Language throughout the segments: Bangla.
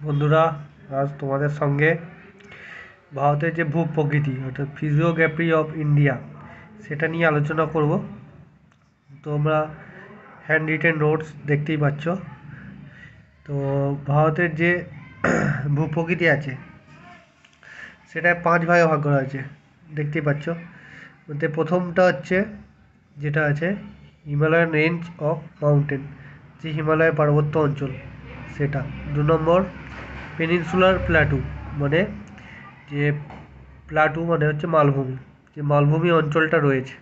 বন্ধুরা, আজ তোমাদের সঙ্গে ভারতের যে ভূপ্রকৃতি অর্থাৎ ফিজিওগ্রাফি অফ ইন্ডিয়া সেটা নিয়ে আলোচনা করব। তোমরা হ্যান্ড রিটেন নোটস দেখতেই পাচ্ছ। তো ভারতের যে ভূপ্রকৃতি আছে সেটা 5 ভাগে ভাগ করা আছে, দেখতেই পাচ্ছ। মধ্যে প্রথমটা হচ্ছে যেটা আছে হিমালয়ান রেঞ্জ অফ মাউন্টেন, যে হিমালয় পার্বত্য অঞ্চল সেটা। 2 নম্বর পেনিনসুলার প্ল্যাটু, মানে যে প্ল্যাটু মানে হচ্ছে মালভূমি, যে মালভূমি অঞ্চলটা রয়েছে।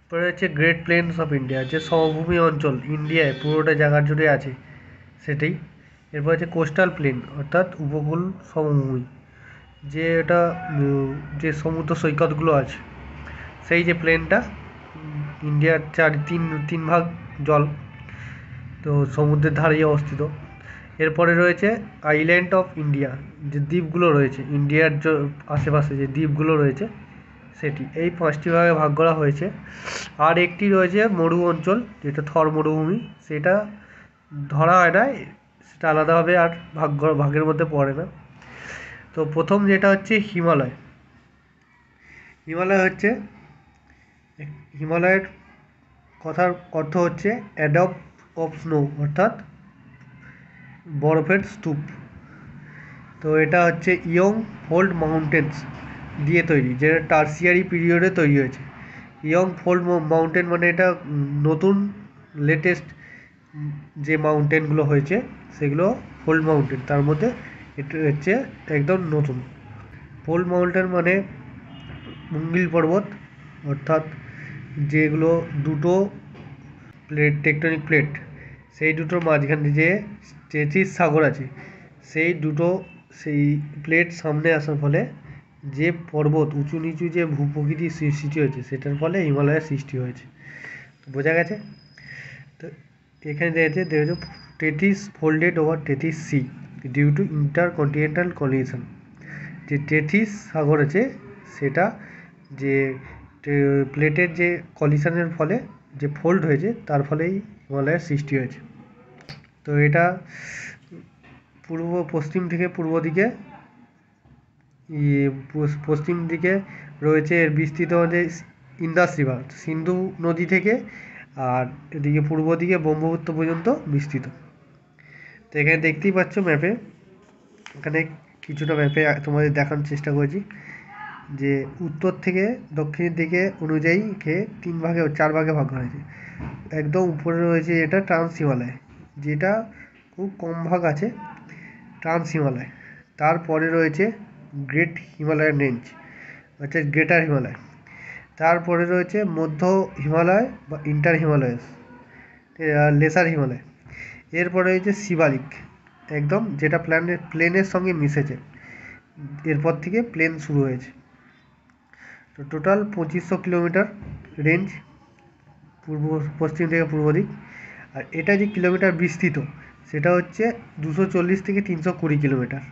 এরপরে হচ্ছে গ্রেট প্লেনস অফ ইন্ডিয়া, যে সমভূমি অঞ্চল ইন্ডিয়ায় পুরোটা জায়গা জুড়ে আছে সেটাই। এরপর হচ্ছে কোস্টাল প্লেন অর্থাৎ উপকূল সমভূমি, যে এটা যে সমুদ্র সৈকতগুলো আছে সেই যে প্লেনটা, ইন্ডিয়ার তিন ভাগ জল, তো সমুদ্রের ধারেই অবস্থিত। এরপরে রয়েছে আইল্যান্ড অফ ইন্ডিয়া, যে দ্বীপগুলো রয়েছে ইন্ডিয়ার আশেপাশে যে দ্বীপগুলো রয়েছে সেটি। এই 5টি ভাগে ভাগ করা হয়েছে। আর একটি রয়েছে মরু অঞ্চল, যেটা থর মরুভূমি, সেটা ধরা হয় না, সেটা আলাদাভাবে আর ভাগের মধ্যে পড়ে না। তো প্রথম যেটা হচ্ছে হিমালয়। হিমালয় হিমালয়ের কথার অর্থ হচ্ছে অ্যাডপ অফ স্নো, অর্থাৎ বরফের স্তূপ। তো এটা হচ্ছে ইয়ং ফোল্ড মাউন্টেন্স দিয়ে তৈরি, যেটা টার্সিয়ারি পিরিয়ডে তৈরি হয়েছে। ইয়ং ফোল্ড মাউন্টেন মানে এটা নতুন লেটেস্ট যে মাউন্টেনগুলো হয়েছে সেগুলো ফোল্ড মাউন্টেন, তার মধ্যে এটা হচ্ছে একদম নতুন। ফোল্ড মাউন্টেন মানে মুঙ্গিল পর্বত, অর্থাৎ যেগুলো দুটো টেকটনিক প্লেট, সেই দুটোর মাঝখানে যে তেথিস সাগর আছে, সেই প্লেট সামনে আসার ফলে যে পর্বত উঁচু নিচু যে ভূপ্রকৃতির সৃষ্টি হয়েছে সেটার ফলে হিমালয়ের সৃষ্টি হয়েছে। বোঝা গেছে? তো এখানে দেখেছে Tethys folded over Tethys sea due to intercontinental collision. যে টেথিস সাগর আছে সেটা যে প্লেটের যে কলিশনের ফলে যে ফোল্ড হয়েছে তার ফলেই হিমালয়ের সৃষ্টি হয়েছে। তো এটা পশ্চিম থেকে পূর্ব দিকে পশ্চিম দিকে রয়েছে এর বিস্তৃত যে ইন্দাস রিভার, সিন্ধু নদী থেকে, আর এদিকে পূর্ব দিকে ব্রহ্মপুত্র পর্যন্ত বিস্তৃত। তো এখানে দেখতেই পাচ্ছ ম্যাপে, এখানে কিছুটা ম্যাপে তোমাদের দেখানোর চেষ্টা করেছি যে উত্তর থেকে দক্ষিণের দিকে অনুযায়ী 4 ভাগে ভাগ করা হয়েছে। একদম উপরে রয়েছে এটা ট্রান্স হিমালয়, যেটা খুব কম ভাগ আছে ট্রান্স হিমালয়। তারপরে রয়েছে গ্রেট হিমালয়ান রেঞ্জ, অর্থাৎ গ্রেটার হিমালয়। তারপরে রয়েছে মধ্য হিমালয় বা ইন্টার হিমালয়স, লেসার হিমালয়। এরপরে রয়েছে শিবালিক, একদম যেটা প্লেনের সঙ্গে মিশেছে, এরপর থেকে প্লেন শুরু হয়েছে। তো টোটাল 2500 কিলোমিটার রেঞ্জ পশ্চিম থেকে পূর্ব দিক। আর এটা যে কিলোমিটার বিস্তৃত সেটা হচ্ছে 240 থেকে 320 কিলোমিটার।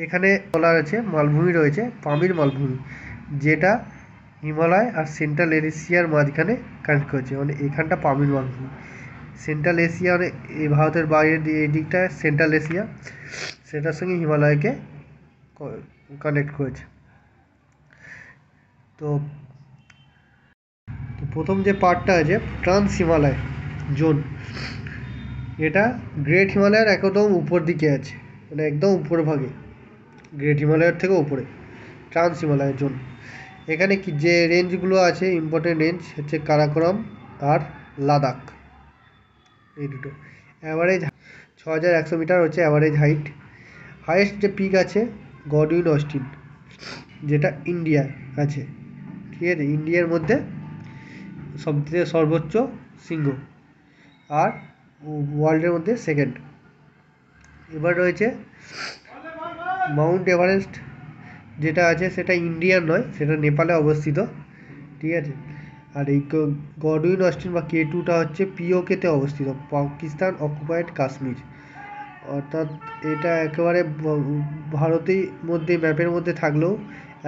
এখানে বলা আছে মালভূমি রয়েছে, পামির মালভূমি, যেটা হিমালয় আর সেন্ট্রাল এশিয়ার মাঝখানে কানেক্ট করেছে, মানে এখানটা পামির মালভূমি। সেন্ট্রাল এশিয়া মানে এই ভারতের বাইরের এই দিকটা সেন্ট্রাল এশিয়া, সেটার সঙ্গে হিমালয়কে কানেক্ট করেছে। তো প্রথম যে পার্টটা আছে ট্রান্স হিমালয় জোন, এটা গ্রেট হিমালয়ের একদম উপর দিকে আছে, মানে একদম উপর ভাগে, গ্রেট হিমালয়ের থেকে উপরে ট্রান্স হিমালয় জোন। এখানে কি যে রেঞ্জগুলো আছে ইম্পর্টেন্ট রেঞ্জ হচ্ছে কারাকোরাম আর লাদাখ, এই দুটো। অ্যাভারেজ 6100 মিটার হচ্ছে অ্যাভারেজ হাইট। হাইয়েস্ট যে পিক আছে গডউইন অস্টিন, যেটা ইন্ডিয়ায় আছে, ঠিক আছে, ইন্ডিয়ার মধ্যে সবথেকে সর্বোচ্চ শৃঙ্গ আর ওয়ার্ল্ডের মধ্যে সেকেন্ড। এবার রয়েছে মাউন্ট এভারেস্ট, যেটা আছে সেটা ইন্ডিয়ার নয়, সেটা নেপালে অবস্থিত, ঠিক আছে। আর এই গডউইন অস্টিন বা K2টা হচ্ছে পিওকেতে অবস্থিত, পাকিস্তান অকুপায়েড কাশ্মীর, অর্থাৎ এটা একেবারে ভারতের মধ্যে ম্যাপের মধ্যে থাকলেও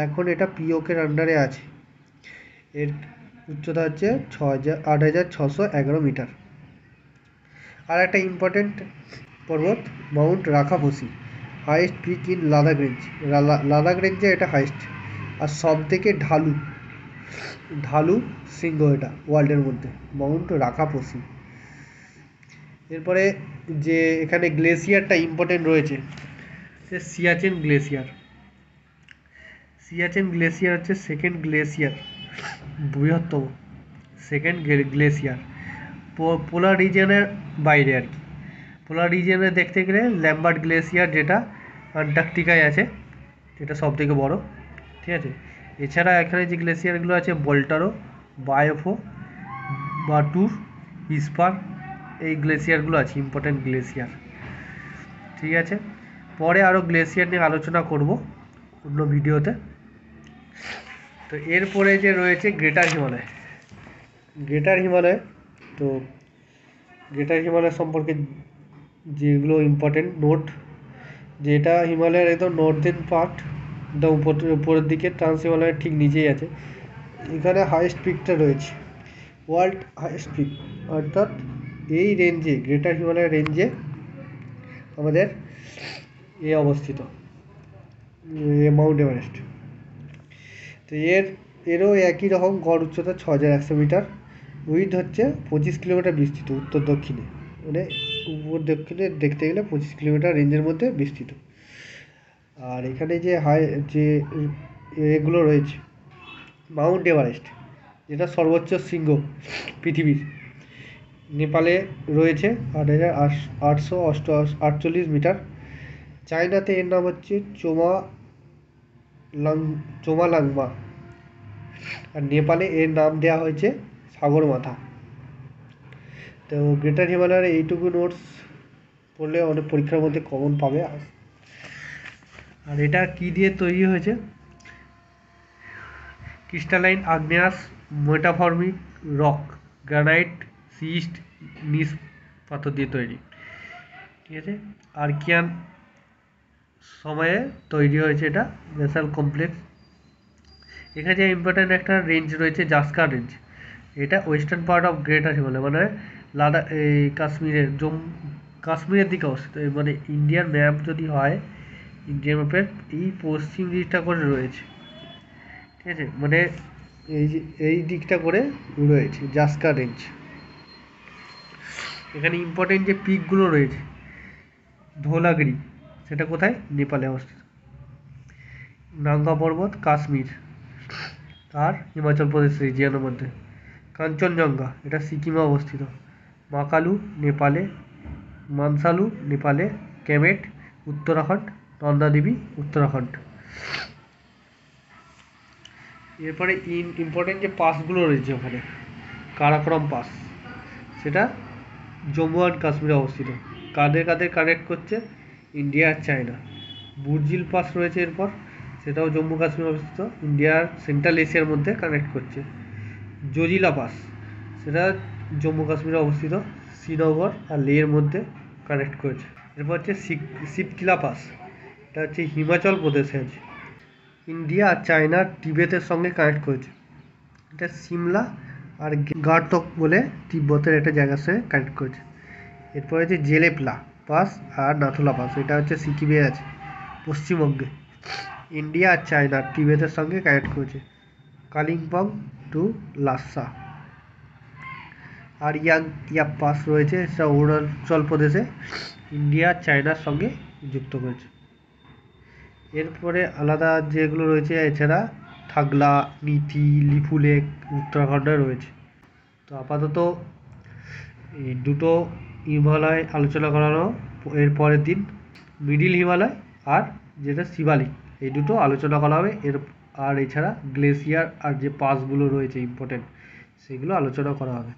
এখন এটা পিওকের আন্ডারে আছে। এর উচ্চতা হচ্ছে 8611 মিটার। আর একটা ইম্পর্টেন্ট পর্বত mount Rakaposhi, highest peak in Ladakh range. Ladakh রেঞ্জে এটা হাইয়েস্ট, আর সব থেকে ঢালু শৃঙ্গ এটা ওয়ার্ল্ডের মধ্যে, মাউন্ট রাখাপোসি। এরপরে যে এখানে গ্লেসিয়ারটা ইম্পর্টেন্ট রয়েছে, সে সিয়াচেন গ্লেসিয়ার। সিয়াচেন গ্লেসিয়ার হচ্ছে সেকেন্ড গ্লেসিয়ার, বৃহত্তম সেকেন্ড গ্লেসিয়ার পোলার রিজিয়নের বাইরে আর কি। পোলার রিজিয়নে দেখতে গেলে ল্যাম্বার্ট গ্লেসিয়ার, যেটা আন্টার্কটিকায় আছে, যেটা সব থেকে বড়, ঠিক আছে। এছাড়া এখানে যে গ্লেসিয়ারগুলো আছে বল্টারো, বায়োফো, বাটুর, ইস্পার, এই গ্লেসিয়ারগুলো আছে ইম্পর্ট্যান্ট গ্লেসিয়ার, ঠিক আছে। পরে আরও গ্লেসিয়ার নিয়ে আলোচনা করব অন্য ভিডিওতে। তো এরপরে যে রয়েছে গ্রেটার হিমালয়। তো গ্রেটার হিমালয় সম্পর্কে যেগুলো ইম্পর্টেন্ট নোট, যেটা হিমালয়ের একদম নর্দার্ন পার্ট, একদম উপরের দিকে, ট্রান্স হিমালয়ের ঠিক নিচেই আছে। এখানে হাইয়েস্ট পিকটা রয়েছে, ওয়ার্ল্ড হাইয়েস্ট পিক, অর্থাৎ এই রেঞ্জে, গ্রেটার হিমালয় রেঞ্জে আমাদের অবস্থিত মাউন্ট এভারেস্ট। তো এরও একই রকম গড় উচ্চতা 6100 মিটার, উইথ হচ্ছে 25 কিলোমিটার বিস্তৃত উত্তর দক্ষিণে, মানে উপর দক্ষিণে দেখতে গেলে 25 কিলোমিটার রেঞ্জের মধ্যে বিস্তৃত। আর এখানে যে এগুলো রয়েছে, মাউন্ট এভারেস্ট যেটা সর্বোচ্চ শৃঙ্গ পৃথিবীর, নেপালে রয়েছে 8848 মিটার। চায়নাতে এর নাম হচ্ছে চোমালাংমা, আর নেপালে এর নাম দেওয়া হয়েছে সাগরমাথা। তো গ্রেটার হিমালয়ের এইটুকু নোটস পড়লে অনেক পরীক্ষার মধ্যে কমন পাবে। আর এটা কি দিয়ে তৈরি হয়েছে? ক্রিস্টালাইন আগ্নেয়াস metamorphic rock, granite, schist, gneiss পাথর দিয়ে তৈরি, ঠিক আছে। আর্কিয়ান সময়ে তৈরি হয়েছে এটা, বেসাল কমপ্লেক্স। এখানে যে ইম্পর্ট্যান্ট একটা রেঞ্জ রয়েছে জাস্কার রেঞ্জ, এটা western part of greater Himalaya, মানে লাদাখ, এই কাশ্মীরের দিকে অবস্থিত। মানে ইন্ডিয়ার ম্যাপ যদি হয়, ইন্ডিয়ান ম্যাপের এই পশ্চিম দিকটা করে রয়েছে, ঠিক আছে, মানে এই দিকটা করে রয়েছে জাস্কার রেঞ্জ। এখানে ইম্পর্টেন্ট যে পিকগুলো রয়েছে, ধৌলাগিরি, সেটা কোথায়? নেপালে অবস্থিত। নাঙ্গা পর্বত কাশ্মীর আর হিমাচল প্রদেশ রিজিয়নের মধ্যে। কাঞ্চনজঙ্ঘা, এটা সিকিমে অবস্থিত। মাকালু নেপালে, মানসালু নেপালে, কেমেট উত্তরাখণ্ড, নন্দাদেবী উত্তরাখণ্ড। এরপরে ইম্পর্টেন্ট যে পাসগুলো রয়েছে ওখানে, কারাকোরাম পাস, সেটা জম্মু অ্যান্ড কাশ্মীরে অবস্থিত। কাদের কানেক্ট করছে? ইন্ডিয়া আর চায়না। বুর্জিল পাস রয়েছে এরপর, সেটাও জম্মু কাশ্মীরে অবস্থিত, ইন্ডিয়ার সেন্ট্রাল এশিয়ার মধ্যে কানেক্ট করছে। জজিলা পাস, সেটা জম্মু কাশ্মীরে অবস্থিত, শ্রীনগর আর লেহের মধ্যে কানেক্ট করেছে। এরপর হচ্ছে শিবকিলা পাস, এটা হচ্ছে হিমাচল প্রদেশে আছে, ইন্ডিয়া আর চায়না তিবেতের সঙ্গে কানেক্ট করেছে। এটা সিমলা আর গারতক বলে তিব্বতের একটা জায়গার সঙ্গে কানেক্ট করেছে। এরপর হচ্ছে জেলেপলা পাস আর নাথুলা পাস, এটা হচ্ছে সিকিমে আছে, পশ্চিমবঙ্গে। ইন্ডিয়া আর চায়না তিবেতের সঙ্গে কানেক্ট করেছে, কালিম্পং টু লাসা। আর ইয়াপ পাস রয়েছে, সেটা অরুণাচল প্রদেশে, ইন্ডিয়া চায়নার সঙ্গে যুক্ত করেছে। এরপরে আলাদা যেগুলো রয়েছে, এছাড়া থাগলা, নিতি, লিপুলেক উত্তরাখণ্ডে রয়েছে। তো আপাতত এই দুটো হিমালয় আলোচনা করানো, এর পরের দিন মিডিল হিমালয় আর যেটা শিবালিক, এই দুটো আলোচনা করা হবে। আর এছাড়া গ্লেসিয়ার আর যে পাসগুলো রয়েছে ইম্পর্টেন্ট, সেগুলো আলোচনা করা হবে।